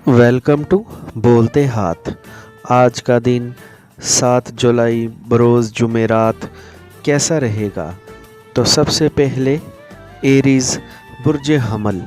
Welcome to बोलते हाथ। आज का दिन 7 जुलाई बरोज़ जुमेरात कैसा रहेगा? तो सबसे पहले एरीज़ बुर्ज हमल।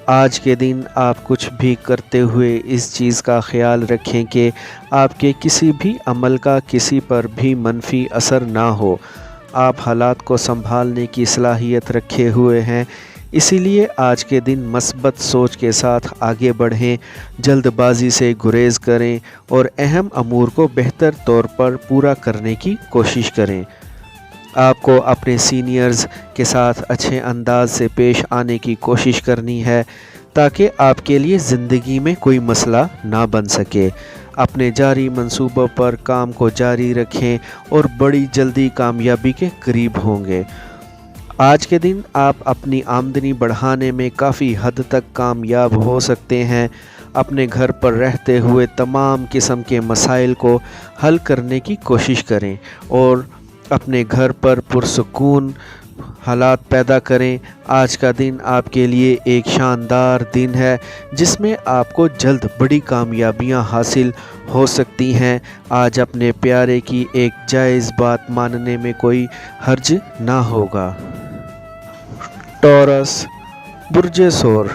आज के दिन आप कुछ भी करते हुए इस चीज़ का ख्याल रखें कि आपके किसी भी अमल का किसी पर भी मनफी असर ना हो। आप हालात को संभालने की सलाहियत रखे हुए हैं, इसीलिए आज के दिन मस्बत सोच के साथ आगे बढ़ें, जल्दबाजी से गुरेज करें और अहम अमूर को बेहतर तौर पर पूरा करने की कोशिश करें। आपको अपने सीनियर्स के साथ अच्छे अंदाज से पेश आने की कोशिश करनी है ताकि आपके लिए ज़िंदगी में कोई मसला ना बन सके। अपने जारी मंसूबों पर काम को जारी रखें और बड़ी जल्दी कामयाबी के करीब होंगे। आज के दिन आप अपनी आमदनी बढ़ाने में काफ़ी हद तक कामयाब हो सकते हैं। अपने घर पर रहते हुए तमाम किस्म के मसाइल को हल करने की कोशिश करें और अपने घर पर पुरसुकून हालात पैदा करें। आज का दिन आपके लिए एक शानदार दिन है जिसमें आपको जल्द बड़ी कामयाबियां हासिल हो सकती हैं। आज अपने प्यारे की एक जायज़ बात मानने में कोई हर्ज ना होगा। टॉरस बुर्ज सोर,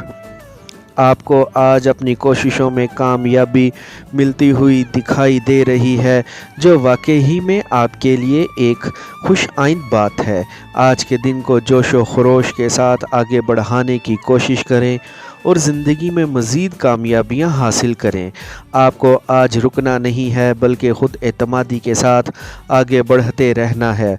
आपको आज अपनी कोशिशों में कामयाबी मिलती हुई दिखाई दे रही है, जो वाकई में आपके लिए एक खुश आइंद बात है। आज के दिन को जोश व खरोश के साथ आगे बढ़ाने की कोशिश करें और ज़िंदगी में मज़ीद कामयाबियां हासिल करें। आपको आज रुकना नहीं है बल्कि ख़ुद एतमादी के साथ आगे बढ़ते रहना है।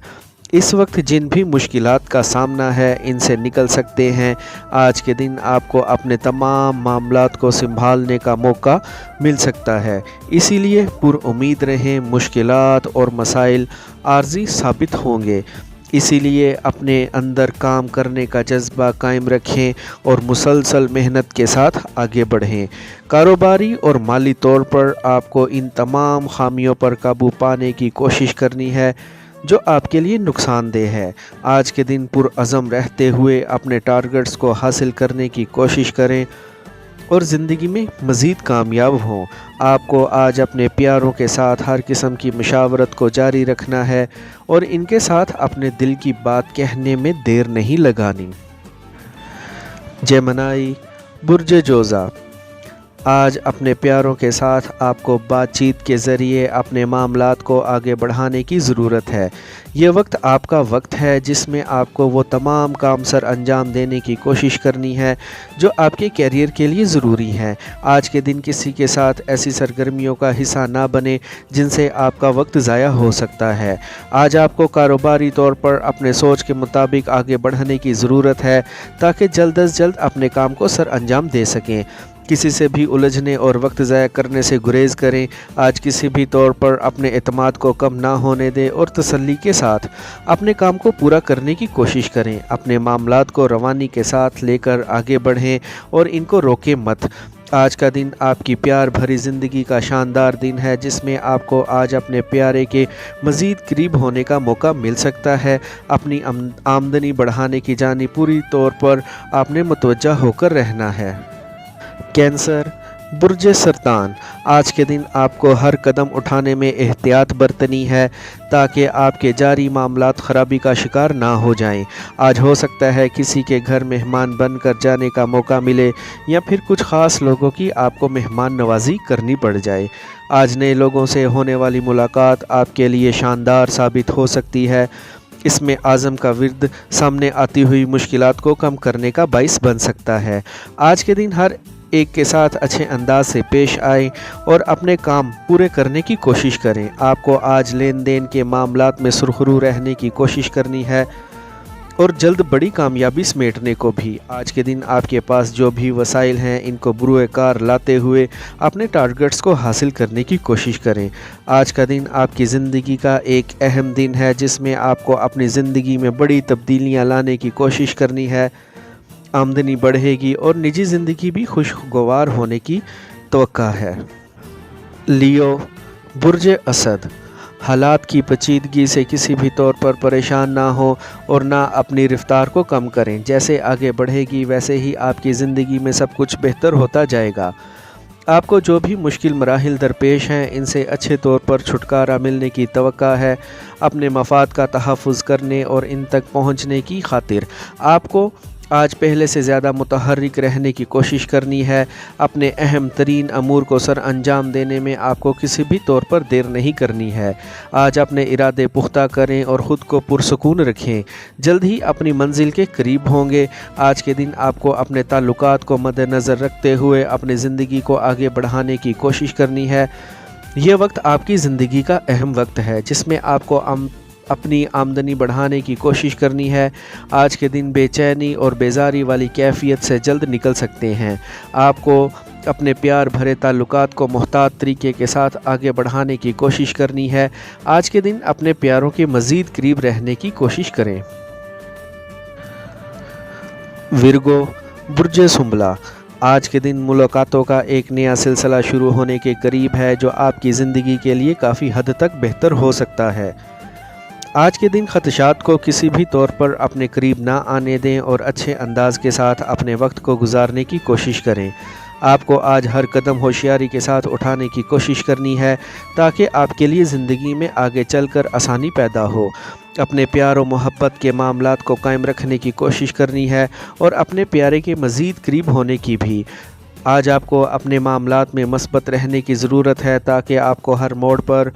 इस वक्त जिन भी मुश्किलात का सामना है इनसे निकल सकते हैं। आज के दिन आपको अपने तमाम मामलात को संभालने का मौका मिल सकता है, इसीलिए पुरुम्मीद रहें। मुश्किलात और मसाइल आर्जी साबित होंगे, इसीलिए अपने अंदर काम करने का जज्बा कायम रखें और मुसलसल मेहनत के साथ आगे बढ़ें। कारोबारी और माली तौर पर आपको इन तमाम खामियों पर काबू पाने की कोशिश करनी है जो आपके लिए नुकसानदेह है। आज के दिन पुरअज़म रहते हुए अपने टारगेट्स को हासिल करने की कोशिश करें और ज़िंदगी में मज़ीद कामयाब हों। आपको आज अपने प्यारों के साथ हर किस्म की मशावरत को जारी रखना है और इनके साथ अपने दिल की बात कहने में देर नहीं लगानी। जेमिनी बुर्ज जोज़ा, आज अपने प्यारों के साथ आपको बातचीत के ज़रिए अपने मामलात को आगे बढ़ाने की ज़रूरत है। ये वक्त आपका वक्त है जिसमें आपको वो तमाम काम सर अंजाम देने की कोशिश करनी है जो आपके कैरियर के लिए ज़रूरी हैं। आज के दिन किसी के साथ ऐसी सरगर्मियों का हिस्सा ना बने जिनसे आपका वक्त ज़ाया हो सकता है। आज आपको कारोबारी तौर पर अपने सोच के मुताबिक आगे बढ़ने की ज़रूरत है ताकि जल्द अज जल्द अपने काम को सर अंजाम दे सकें। किसी से भी उलझने और वक्त ज़ाया करने से गुरेज करें। आज किसी भी तौर पर अपने एतमाद को कम ना होने दें और तसल्ली के साथ अपने काम को पूरा करने की कोशिश करें। अपने मामलात को रवानी के साथ लेकर आगे बढ़ें और इनको रोकें मत। आज का दिन आपकी प्यार भरी ज़िंदगी का शानदार दिन है जिसमें आपको आज अपने प्यारे के मज़ीद करीब होने का मौका मिल सकता है। अपनी आमदनी बढ़ाने की जानिब पूरी तौर पर आपने मुतवज्जा होकर रहना है। कैंसर बुर्ज सरतान, आज के दिन आपको हर कदम उठाने में एहतियात बरतनी है ताकि आपके जारी मामलात ख़राबी का शिकार ना हो जाएं। आज हो सकता है किसी के घर मेहमान बनकर जाने का मौका मिले या फिर कुछ ख़ास लोगों की आपको मेहमान नवाजी करनी पड़ जाए। आज नए लोगों से होने वाली मुलाकात आपके लिए शानदार साबित हो सकती है। इसमें आज़म का विर्द सामने आती हुई मुश्किलात को कम करने का बाइस बन सकता है। आज के दिन हर एक के साथ अच्छे अंदाज से पेश आएं और अपने काम पूरे करने की कोशिश करें। आपको आज लेन देन के मामलात में सुरखरू रहने की कोशिश करनी है और जल्द बड़ी कामयाबी समेटने को भी। आज के दिन आपके पास जो भी वसाइल हैं इनको बुरुए कार लाते हुए अपने टारगेट्स को हासिल करने की कोशिश करें। आज का दिन आपकी ज़िंदगी का एक अहम दिन है जिसमें आपको अपनी ज़िंदगी में बड़ी तब्दीलियाँ लाने की कोशिश करनी है। आमदनी बढ़ेगी और निजी ज़िंदगी भी खुशगवार होने की तवक्का है। लियो बुर्ज असद, हालात की पेचीदगी से किसी भी तौर पर परेशान ना हो और ना अपनी रफ्तार को कम करें। जैसे आगे बढ़ेगी वैसे ही आपकी ज़िंदगी में सब कुछ बेहतर होता जाएगा। آپ کو جو بھی مشکل مراحل درپیش ہیں ان سے اچھے طور پر چھٹکارا ملنے کی توقع ہے۔ اپنے مفاد کا تحفظ کرنے اور ان تک پہنچنے کی خاطر آپ کو آج پہلے سے زیادہ متحرک رہنے کی کوشش کرنی ہے۔ اپنے اہم ترین امور کو سر انجام دینے میں آپ کو کسی بھی طور پر دیر نہیں کرنی ہے۔ آج اپنے ارادے پختہ کریں اور خود کو پرسکون رکھیں، جلد ہی اپنی منزل کے قریب ہوں گے۔ آج کے دن آپ کو اپنے تعلقات کو مد نظر رکھتے ہوئے اپنی زندگی کو آگے بڑھانے کی کوشش کرنی ہے۔ یہ وقت آپ کی زندگی کا اہم وقت ہے جس میں آپ کو اپنی آمدنی بڑھانے کی کوشش کرنی ہے۔ آج کے دن بے چینی اور بیزاری والی کیفیت سے جلد نکل سکتے ہیں۔ آپ کو اپنے پیار بھرے تعلقات کو محتاط طریقے کے ساتھ آگے بڑھانے کی کوشش کرنی ہے۔ آج کے دن اپنے پیاروں کے مزید قریب رہنے کی کوشش کریں۔ ورگو، برج سنبلہ، آج کے دن ملاقاتوں کا ایک نیا سلسلہ شروع ہونے کے قریب ہے جو آپ کی زندگی کے لیے کافی حد تک بہتر ہو سکتا ہے۔ آج کے دن خدشات کو کسی بھی طور پر اپنے قریب نہ آنے دیں اور اچھے انداز کے ساتھ اپنے وقت کو گزارنے کی کوشش کریں۔ آپ کو آج ہر قدم ہوشیاری کے ساتھ اٹھانے کی کوشش کرنی ہے تاکہ آپ کے لیے زندگی میں آگے چل کر آسانی پیدا ہو۔ اپنے پیار و محبت کے معاملات کو قائم رکھنے کی کوشش کرنی ہے اور اپنے پیارے کے مزید قریب ہونے کی بھی۔ آج آپ کو اپنے معاملات میں مثبت رہنے کی ضرورت ہے تاکہ آپ کو ہر موڑ پر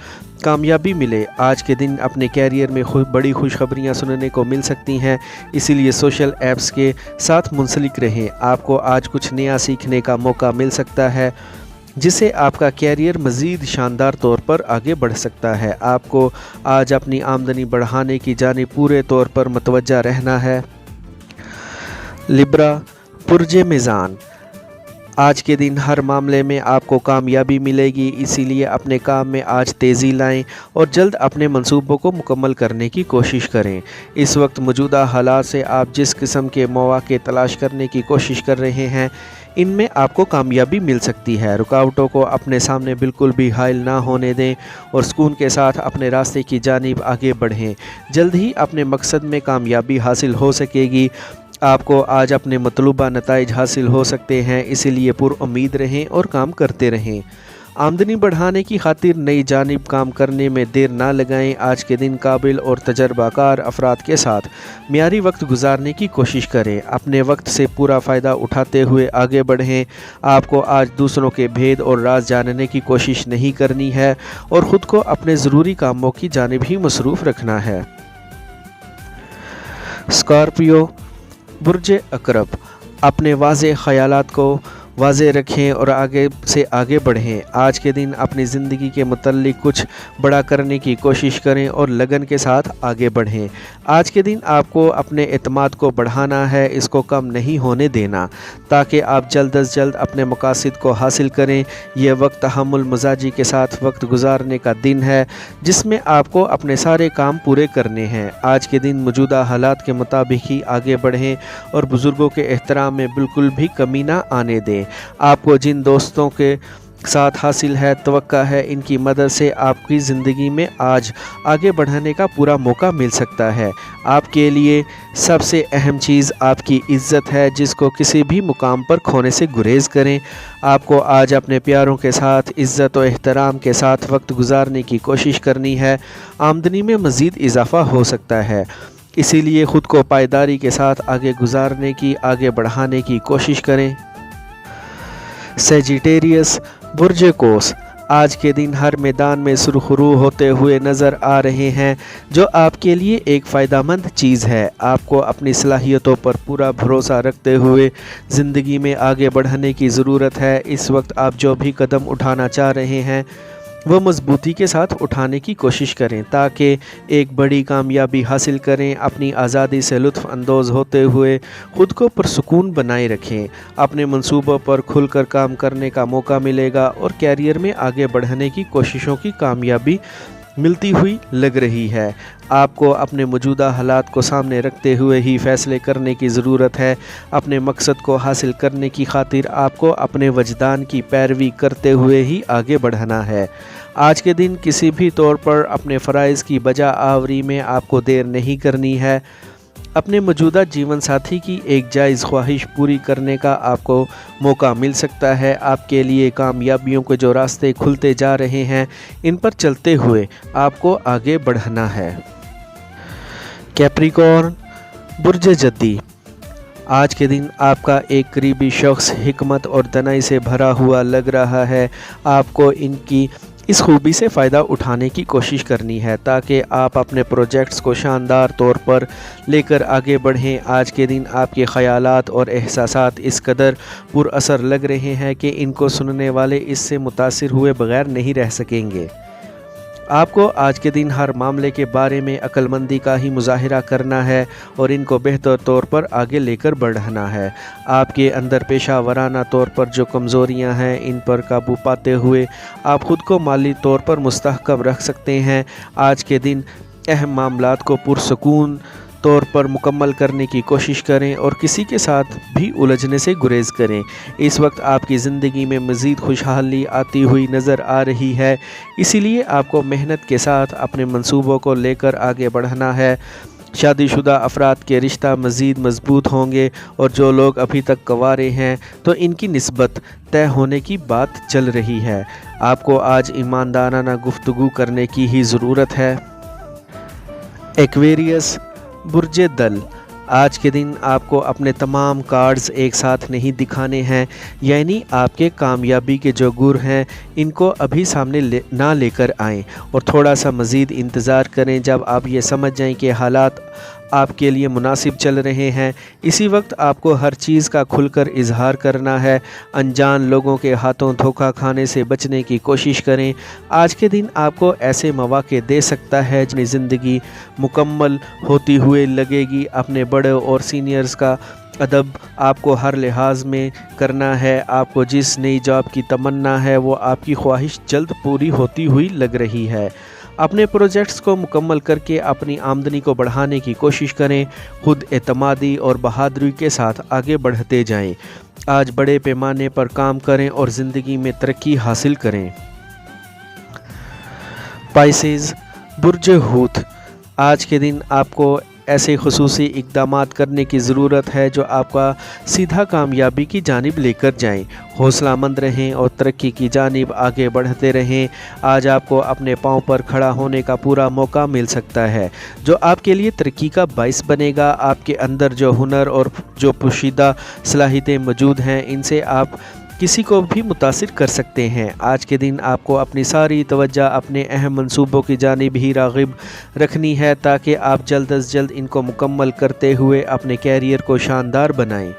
کامیابی ملے۔ آج کے دن اپنے کیریئر میں بڑی خوشخبریاں سننے کو مل سکتی ہیں، اسی لیے سوشل ایپس کے ساتھ منسلک رہیں۔ آپ کو آج کچھ نیا سیکھنے کا موقع مل سکتا ہے جس سے آپ کا کیریئر مزید شاندار طور پر آگے بڑھ سکتا ہے۔ آپ کو آج اپنی آمدنی بڑھانے کی جانب پورے طور پر متوجہ رہنا ہے۔ لبرا، برج میزان، آج کے دن ہر معاملے میں آپ کو کامیابی ملے گی، اسی لیے اپنے کام میں آج تیزی لائیں اور جلد اپنے منصوبوں کو مکمل کرنے کی کوشش کریں۔ اس وقت موجودہ حالات سے آپ جس قسم کے مواقع تلاش کرنے کی کوشش کر رہے ہیں ان میں آپ کو کامیابی مل سکتی ہے۔ رکاوٹوں کو اپنے سامنے بالکل بھی حائل نہ ہونے دیں اور سکون کے ساتھ اپنے راستے کی جانب آگے بڑھیں۔ جلد ہی اپنے مقصد میں کامیابی حاصل ہو سکے گی۔ آپ کو آج اپنے مطلوبہ نتائج حاصل ہو سکتے ہیں، اسی لیے پر امید رہیں اور کام کرتے رہیں۔ آمدنی بڑھانے کی خاطر نئی جانب کام کرنے میں دیر نہ لگائیں۔ آج کے دن قابل اور تجربہ کار افراد کے ساتھ معیاری وقت گزارنے کی کوشش کریں۔ اپنے وقت سے پورا فائدہ اٹھاتے ہوئے آگے بڑھیں۔ آپ کو آج دوسروں کے بھید اور راز جاننے کی کوشش نہیں کرنی ہے اور خود کو اپنے ضروری کاموں کی جانب ہی مصروف رکھنا ہے۔ اسکارپیو، برج عقرب، اپنے واضح خیالات کو واضح رکھیں اور آگے سے آگے بڑھیں۔ آج کے دن اپنی زندگی کے متعلق کچھ بڑا کرنے کی کوشش کریں اور لگن کے ساتھ آگے بڑھیں۔ آج کے دن آپ کو اپنے اعتماد کو بڑھانا ہے، اس کو کم نہیں ہونے دینا تاکہ آپ جلد از جلد اپنے مقاصد کو حاصل کریں۔ یہ وقت تحمل مزاجی کے ساتھ وقت گزارنے کا دن ہے جس میں آپ کو اپنے سارے کام پورے کرنے ہیں۔ آج کے دن موجودہ حالات کے مطابق ہی آگے بڑھیں اور بزرگوں کے احترام میں بالکل بھی کمی نہ آنے دیں۔ آپ کو جن دوستوں کے ساتھ حاصل ہے توقع ہے ان کی مدد سے آپ کی زندگی میں آج آگے بڑھنے کا پورا موقع مل سکتا ہے۔ آپ کے لیے سب سے اہم چیز آپ کی عزت ہے جس کو کسی بھی مقام پر کھونے سے گریز کریں۔ آپ کو آج اپنے پیاروں کے ساتھ عزت و احترام کے ساتھ وقت گزارنے کی کوشش کرنی ہے۔ آمدنی میں مزید اضافہ ہو سکتا ہے، اسی لیے خود کو پائیداری کے ساتھ آگے بڑھانے کی کوشش کریں۔ سیجیٹیریس، برج قوس، آج کے دن ہر میدان میں سرخرو ہوتے ہوئے نظر آ رہے ہیں جو آپ کے لیے ایک فائدہ مند چیز ہے۔ آپ کو اپنی صلاحیتوں پر پورا بھروسہ رکھتے ہوئے زندگی میں آگے بڑھنے کی ضرورت ہے۔ اس وقت آپ جو بھی قدم اٹھانا چاہ رہے ہیں وہ مضبوطی کے ساتھ اٹھانے کی کوشش کریں تاکہ ایک بڑی کامیابی حاصل کریں۔ اپنی آزادی سے لطف اندوز ہوتے ہوئے خود کو پرسکون بنائے رکھیں۔ اپنے منصوبوں پر کھل کر کام کرنے کا موقع ملے گا اور کیریئر میں آگے بڑھنے کی کوششوں کی کامیابی ملتی ہوئی لگ رہی ہے۔ آپ کو اپنے موجودہ حالات کو سامنے رکھتے ہوئے ہی فیصلے کرنے کی ضرورت ہے۔ اپنے مقصد کو حاصل کرنے کی خاطر آپ کو اپنے وجدان کی پیروی کرتے ہوئے ہی آگے بڑھنا ہے۔ آج کے دن کسی بھی طور پر اپنے فرائض کی بجا آوری میں آپ کو دیر نہیں کرنی ہے۔ अपने मौजूदा जीवन साथी की एक जायज़ ख्वाहिश पूरी करने का आपको मौका मिल सकता है। आपके लिए कामयाबियों के जो रास्ते खुलते जा रहे हैं, इन पर चलते हुए आपको आगे बढ़ना है। कैप्रिकॉर्न, बुर्ज जद्दी, आज के दिन आपका एक करीबी शख्स हिकमत और दानाई से भरा हुआ लग रहा है। आपको इनकी इस खूबी से फ़ायदा उठाने की कोशिश करनी है ताकि आप अपने प्रोजेक्ट्स को शानदार तौर पर लेकर आगे बढ़ें। आज के दिन आपके ख़यालात और एहसासात इस कदर पुरअसर लग रहे हैं कि इनको सुनने वाले इससे मुतासिर हुए बग़ैर नहीं रह सकेंगे। आपको आज के दिन हर मामले के बारे में अक्लमंदी का ही मुजाहिरा करना है और इनको बेहतर तौर पर आगे लेकर बढ़ना है। आपके अंदर पेशा वराना तौर पर जो कमज़ोरियां हैं, इन पर काबू पाते हुए आप ख़ुद को माली तौर पर मुस्तहकम रख सकते हैं। आज के दिन अहम मामलात को पुरसकून तौर पर मुकम्मल करने की कोशिश करें और किसी के साथ भी उलझने से गुरेज करें। इस वक्त आपकी ज़िंदगी में मज़ीद खुशहाली आती हुई नज़र आ रही है, इसीलिए आपको मेहनत के साथ अपने मंसूबों को लेकर आगे बढ़ना है। शादीशुदा अफराद के रिश्ता मज़ीद मजबूत होंगे और जो लोग अभी तक कंवारे हैं तो इनकी निस्बत तय होने की बात चल रही है। आपको आज ईमानदाराना गुफ्तगू करने की ही ज़रूरत है। एक्वेरियस, बुर्ज दल, आज के दिन आपको अपने तमाम कार्ड्स एक साथ नहीं दिखाने हैं, यानी आपके कामयाबी के जो गुर हैं इनको अभी सामने ना लेकर आएँ और थोड़ा सा मज़ीद इंतज़ार करें। जब आप ये समझ जाएं कि हालात आपके लिए मुनासिब चल रहे हैं, इसी वक्त आपको हर चीज़ का खुलकर इजहार करना है। अनजान लोगों के हाथों धोखा खाने से बचने की कोशिश करें। आज के दिन आपको ऐसे मौके दे सकता है जिनकी ज़िंदगी मुकम्मल होती हुए लगेगी। अपने बड़े और सीनियर्स का अदब आपको हर लिहाज में करना है। आपको जिस नई जॉब की तमन्ना है वो आपकी ख्वाहिश जल्द पूरी होती हुई लग रही है। अपने प्रोजेक्ट्स को मुकम्मल करके अपनी आमदनी को बढ़ाने की कोशिश करें। खुद एतमादी और बहादुरी के साथ आगे बढ़ते जाएं। आज बड़े पैमाने पर काम करें और ज़िंदगी में तरक्की हासिल करें। पाइसेस, बुर्ज हूत, आज के दिन आपको ऐसे खुसूसी इक़दामात करने की ज़रूरत है जो आपका सीधा कामयाबी की जानिब लेकर जाएं। हौसलामंद रहें और तरक्की की जानिब आगे बढ़ते रहें। आज आपको अपने पाँव पर खड़ा होने का पूरा मौका मिल सकता है जो आपके लिए तरक्की का बाइस बनेगा। आपके अंदर जो हुनर और जो पोशीदा सलाहियतें मौजूद हैं, इनसे आप किसी को भी मुतासिर कर सकते हैं। आज के दिन आपको अपनी सारी तवज्जो अपने अहम मंसूबों की जानिब ही राग़िब रखनी है ताकि आप जल्द अज जल्द इनको मुकम्मल करते हुए अपने कैरियर को शानदार बनाएं।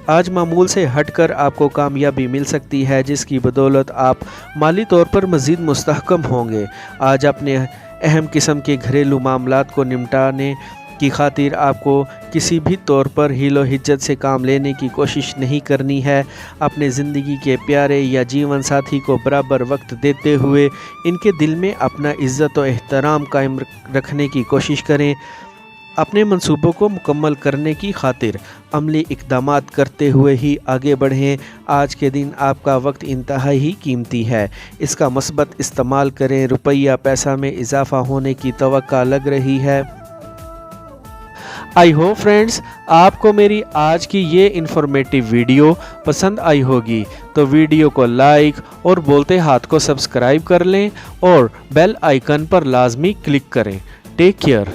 आज मामूल से हटकर आपको कामयाबी मिल सकती है जिसकी बदौलत आप माली तौर पर मज़ीद मुस्तहकम होंगे। आज अपने अहम किस्म के घरेलू मामलात को निपटाने की खातिर आपको किसी भी तौर पर हीलो हिज्जत से काम लेने की कोशिश नहीं करनी है। अपने ज़िंदगी के प्यारे या जीवन साथी को बराबर वक्त देते हुए इनके दिल में अपना इज़्ज़त और एहतराम कायम रखने की कोशिश करें। अपने मंसूबों को मुकम्मल करने की खातिर अमली इक़दामात करते हुए ही आगे बढ़ें। आज के दिन आपका वक्त इंतहाई ही कीमती है, इसका मस्बत इस्तेमाल करें। रुपया पैसा में इजाफ़ा होने की तवक्का लग रही है। आई होप फ्रेंड्स आपको मेरी आज की ये इन्फॉर्मेटिव वीडियो पसंद आई होगी, तो वीडियो को लाइक और बोलते हाथ को सब्सक्राइब कर लें और बेल आइकन पर लाजमी क्लिक करें। Take care.